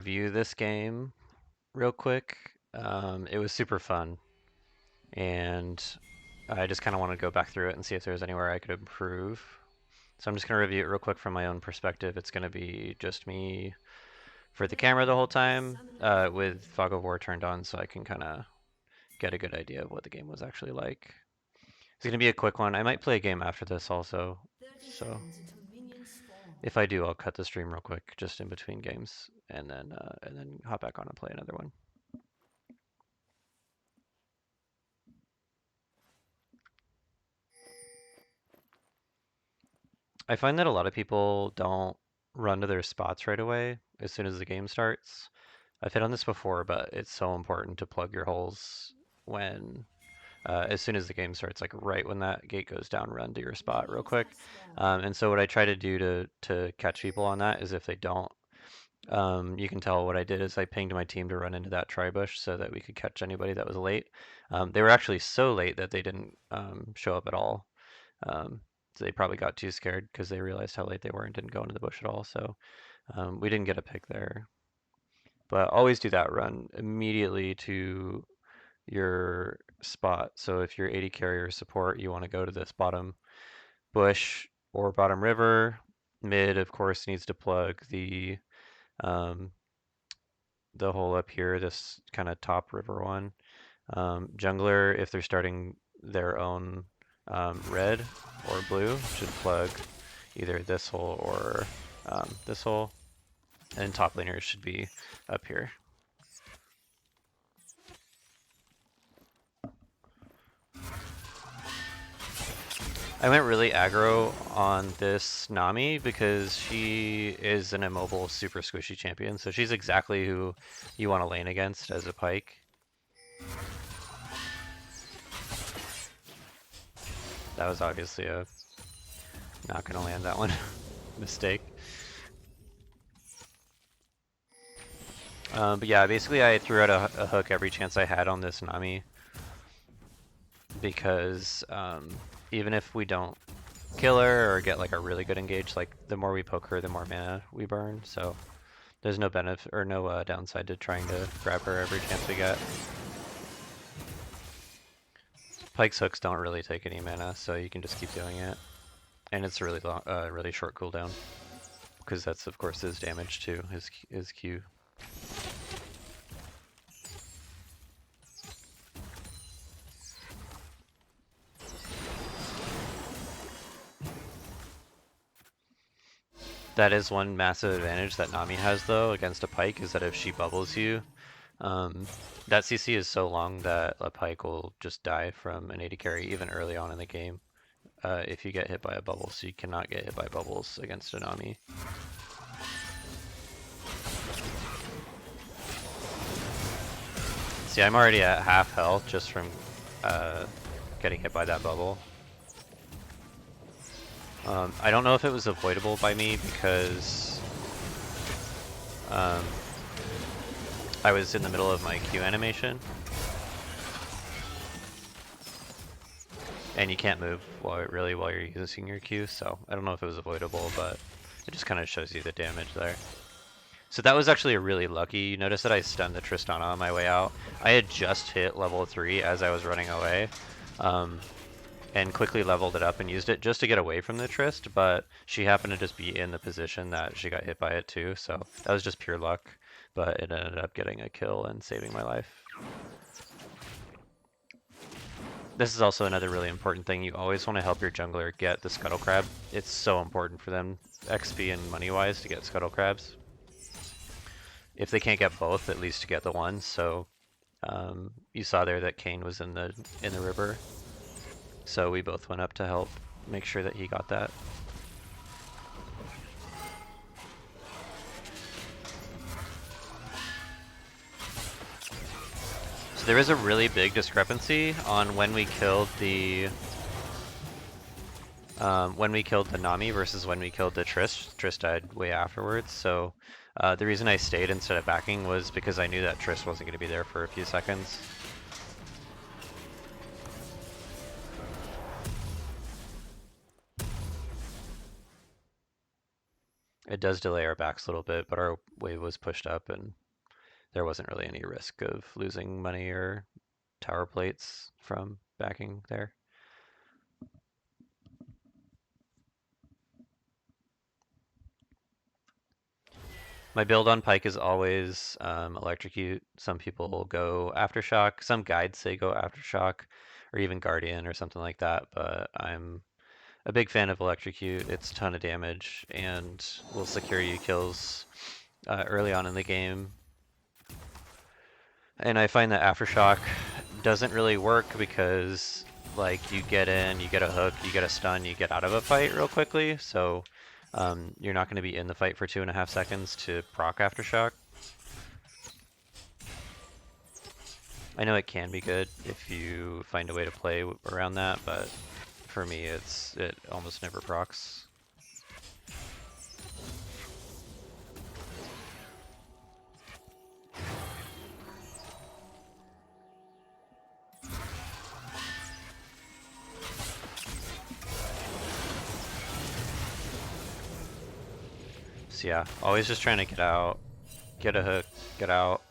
Review this game real quick. It was super fun, and I just kind of want to go back through it and see if there's anywhere I could improve. So I'm just going to review it real quick from my own perspective. It's going to be just me for the camera the whole time with Fog of War turned on so I can kind of get a good idea of what the game was actually like. It's going to be a quick one. I might play a game after this also. So if I do, I'll cut the stream real quick just in between games and then hop back on and play another one. I find that a lot of people don't run to their spots right away as soon as the game starts. I've hit on this before, but it's so important to plug your holes when, as soon as the game starts, like right when that gate goes down, run to your spot real quick. And so what I try to do to catch people on that is if they don't, you can tell what I did is I pinged my team to run into that tri-bush so that we could catch anybody that was late. They were actually so late that they didn't show up at all. Um, so they probably got too scared because they realized how late they were and didn't go into the bush at all. So we didn't get a pick there. But always do that run immediately to your spot. So if you're 80 carrier support, you want to go to this bottom bush or bottom river. Mid, of course, needs to plug um, the hole up here, this kind of top river one. Jungler, if they're starting their own red or blue, should plug either this hole or this hole. And top laners should be up here. I went really aggro on this Nami because she is an immobile, super squishy champion. So she's exactly who you want to lane against as a Pyke. That was obviously a not gonna land that one mistake. But yeah, basically I threw out a hook every chance I had on this Nami because even if we don't kill her or get like a really good engage, like the more we poke her, the more mana we burn. So there's no benefit or no downside to trying to grab her every chance we get. Pyke's hooks don't really take any mana, so you can just keep doing it. And it's a really long, really short cooldown because that's of course his damage too, his Q. That is one massive advantage that Nami has though against a Pyke is that if she bubbles you, um, that CC is so long that a Pyke will just die from an 80 carry even early on in the game if you get hit by a bubble. So you cannot get hit by bubbles against a Nami. See, I'm already at half health just from getting hit by that bubble. I don't know if it was avoidable by me because I was in the middle of my Q animation. And you can't move while you're using your Q, so I don't know if it was avoidable, but it just kind of shows you the damage there. So that was actually a really lucky. You notice that I stunned the Tristana on my way out. I had just hit level 3 as I was running away. And quickly leveled it up and used it just to get away from the Trist, but she happened to just be in the position that she got hit by it too, so that was just pure luck, but it ended up getting a kill and saving my life. This is also another really important thing. You always want to help your jungler get the Scuttle Crab. It's so important for them, XP and money-wise, to get Scuttle Crabs. If they can't get both, at least to get the one, so you saw there that Kayn was in the river. So we both went up to help make sure that he got that. So there is a really big discrepancy on when we killed the Nami versus when we killed the Triss. Triss died way afterwards. So the reason I stayed instead of backing was because I knew that Triss wasn't going to be there for a few seconds. It does delay our backs a little bit, but our wave was pushed up and there wasn't really any risk of losing money or tower plates from backing there. My build on Pyke is always electrocute. Some people will go aftershock. Some guides say go aftershock or even guardian or something like that, but I'm a big fan of electrocute. It's a ton of damage and will secure you kills early on in the game. And I find that aftershock doesn't really work because like you get in, you get a hook, you get a stun, you get out of a fight real quickly. So you're not going to be in the fight for 2.5 seconds to proc aftershock. I know it can be good if you find a way to play around that, but for me, it almost never procs. So yeah, always just trying to get out, get a hook, get out.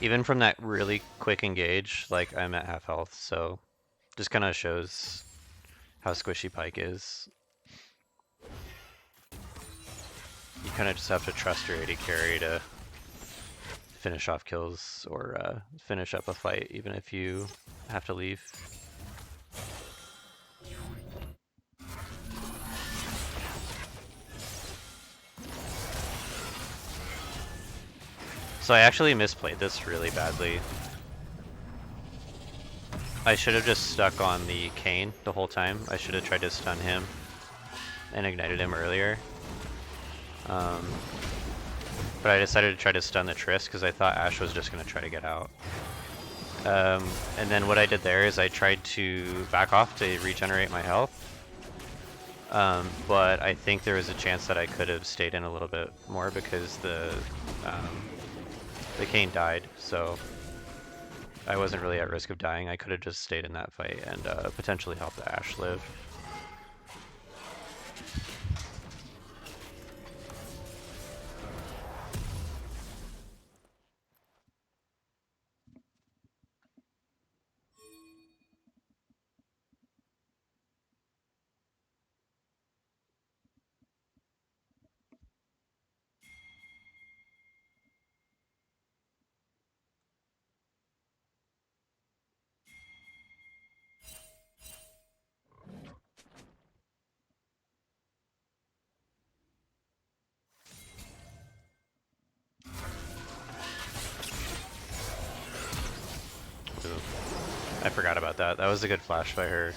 Even from that really quick engage, like I'm at half health, so just kind of shows how squishy Pyke is. You kind of just have to trust your AD carry to finish off kills or finish up a fight, even if you have to leave. So I actually misplayed this really badly. I should have just stuck on the Kayn the whole time. I should have tried to stun him and ignited him earlier. But I decided to try to stun the Triss because I thought Ashe was just going to try to get out. And then what I did there is I tried to back off to regenerate my health. But I think there was a chance that I could have stayed in a little bit more because the Kayn died, so I wasn't really at risk of dying. I could have just stayed in that fight and potentially helped the Ashe live. Ooh, I forgot about that. That was a good flash by her.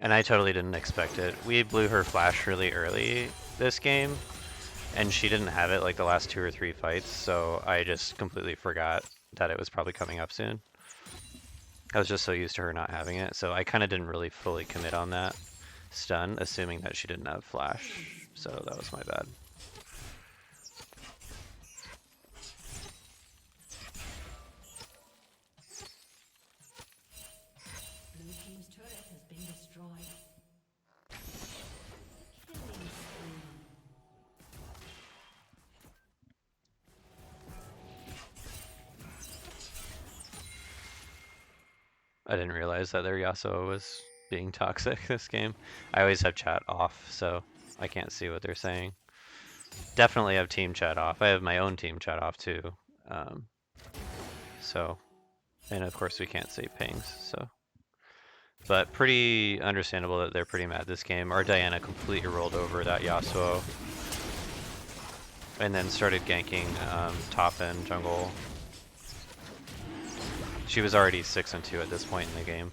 And I totally didn't expect it. We blew her flash really early this game, and she didn't have it like the last 2 or 3 fights, so I just completely forgot that it was probably coming up soon. I was just so used to her not having it, so I kind of didn't really fully commit on that stun, assuming that she didn't have flash, so that was my bad. Blue team's turret has been destroyed. Killing spree. I didn't realize that their Yasuo was being toxic this game. I always have chat off, so I can't see what they're saying. Definitely have team chat off. I have my own team chat off too. So, and of course we can't say pings, so. But pretty understandable that they're pretty mad this game. Our Diana completely rolled over that Yasuo. And then started ganking top and jungle. She was already 6-2 at this point in the game.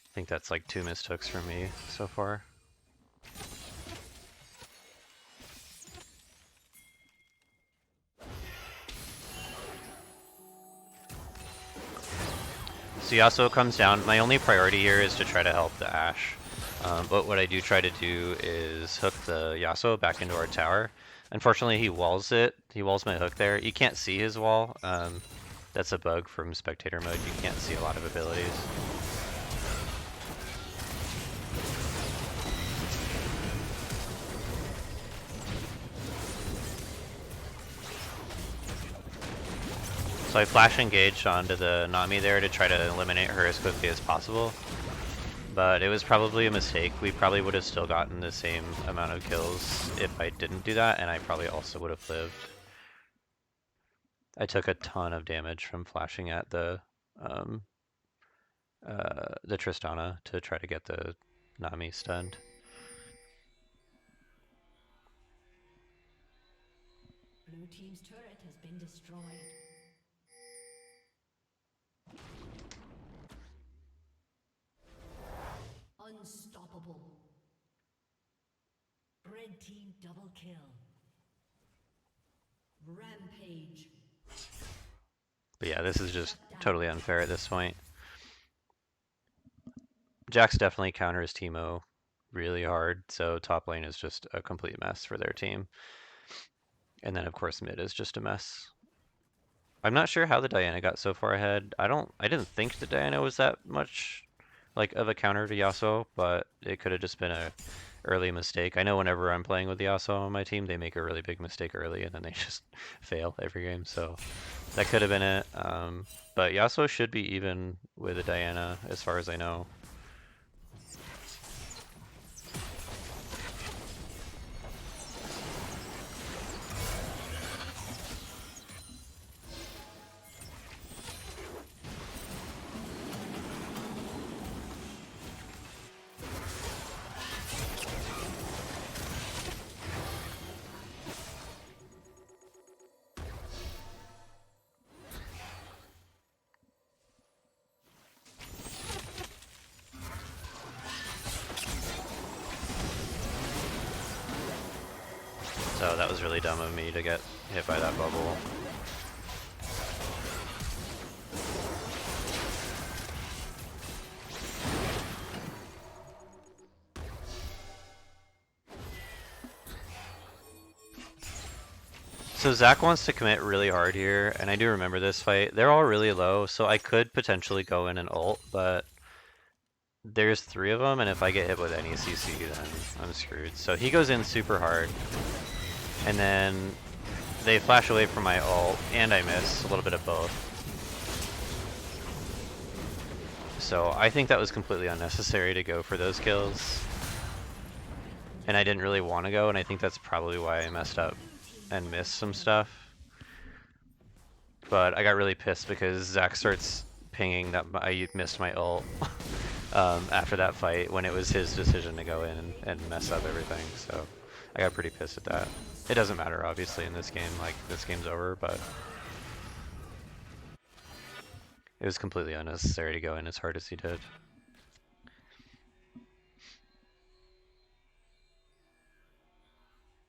I think that's like 2 missed hooks from me so far. So Yasuo comes down. My only priority here is to try to help the Ashe. But what I do try to do is hook the Yasuo back into our tower. Unfortunately, he walls it. He walls my hook there. You can't see his wall. That's a bug from spectator mode. You can't see a lot of abilities. So I flash engaged onto the Nami there to try to eliminate her as quickly as possible. But it was probably a mistake. We probably would have still gotten the same amount of kills if I didn't do that, and I probably also would have lived. I took a ton of damage from flashing at um, the Tristana to try to get the Nami stunned. Blue team's turret has been destroyed. Unstoppable. Red team double kill. Rampage. But yeah, this is just totally unfair at this point. Jax definitely counters Teemo really hard, so top lane is just a complete mess for their team. And then of course mid is just a mess. I'm not sure how the Diana got so far ahead. I didn't think the Diana was that much like of a counter to Yasuo, but it could have just been a early mistake. I know whenever I'm playing with Yasuo on my team, they make a really big mistake early and then they just fail every game. So that could have been it. But Yasuo should be even with a Diana as far as I know. So that was really dumb of me to get hit by that bubble. So Zach wants to commit really hard here, and I do remember this fight. They're all really low, so I could potentially go in and ult, but there's 3 of them, and if I get hit with any CC, then I'm screwed. So he goes in super hard, and then they flash away from my ult, and I miss a little bit of both. So I think that was completely unnecessary to go for those kills. And I didn't really want to go, and I think that's probably why I messed up and missed some stuff. But I got really pissed because Zach starts pinging that I missed my ult after that fight when it was his decision to go in and mess up everything. So I got pretty pissed at that. It doesn't matter, obviously, in this game. Like, this game's over, but it was completely unnecessary to go in as hard as he did.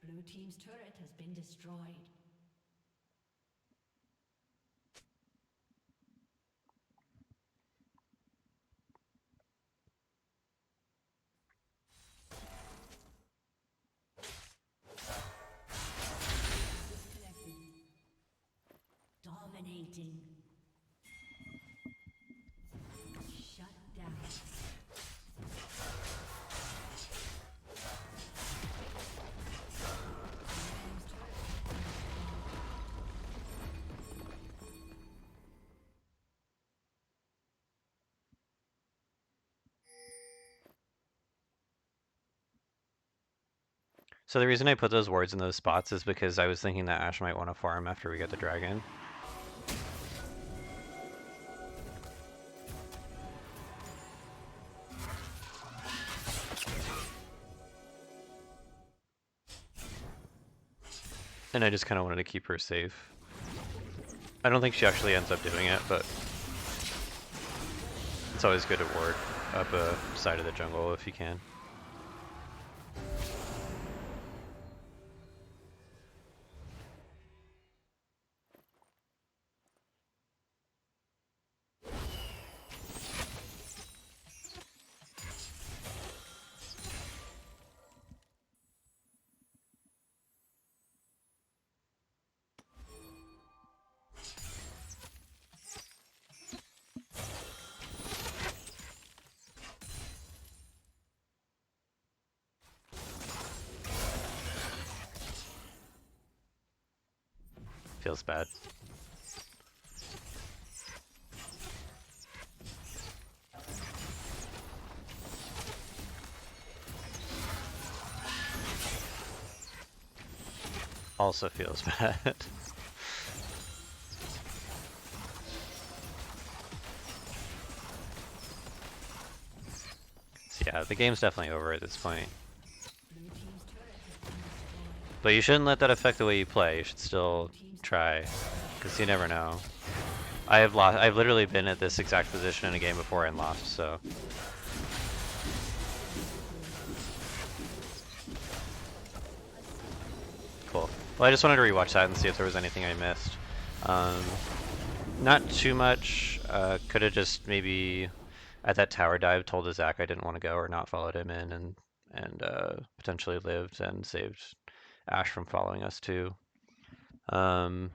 Blue team's turret has been destroyed. Dominating. Shut down. So the reason I put those wards in those spots is because I was thinking that Ashe might want to farm after we get the dragon. And I just kind of wanted to keep her safe. I don't think she actually ends up doing it, but it's always good to ward up a side of the jungle if you can. feels bad. Also feels bad. So yeah, the game's definitely over at this point. Blue team's turret has been destroyed. But you shouldn't let that affect the way you play. You should Blue still team's turret try, has been because you destroyed. never know. I have lost. I've literally been at this exact position in a game before and lost. So cool. Well, I just wanted to rewatch that and see if there was anything I missed. Um, Not too much. Could have just maybe at that tower dive told Zach I didn't want to go or not followed him in and potentially lived and saved Ash from following us too. Um,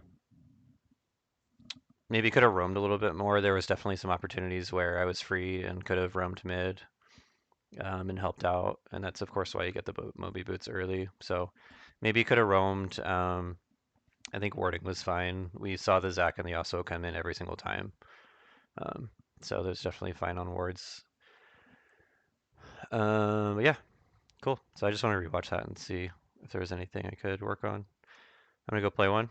Maybe could have roamed a little bit more. There was definitely some opportunities where I was free and could have roamed mid and helped out, and that's of course why you get the Moby boots early. So maybe could have roamed. I think warding was fine. We saw the Zac and the Yasuo come in every single time. Um, so there's definitely fine on wards. But yeah, cool. So I just want to rewatch that and see if there was anything I could work on. I'm gonna go play one.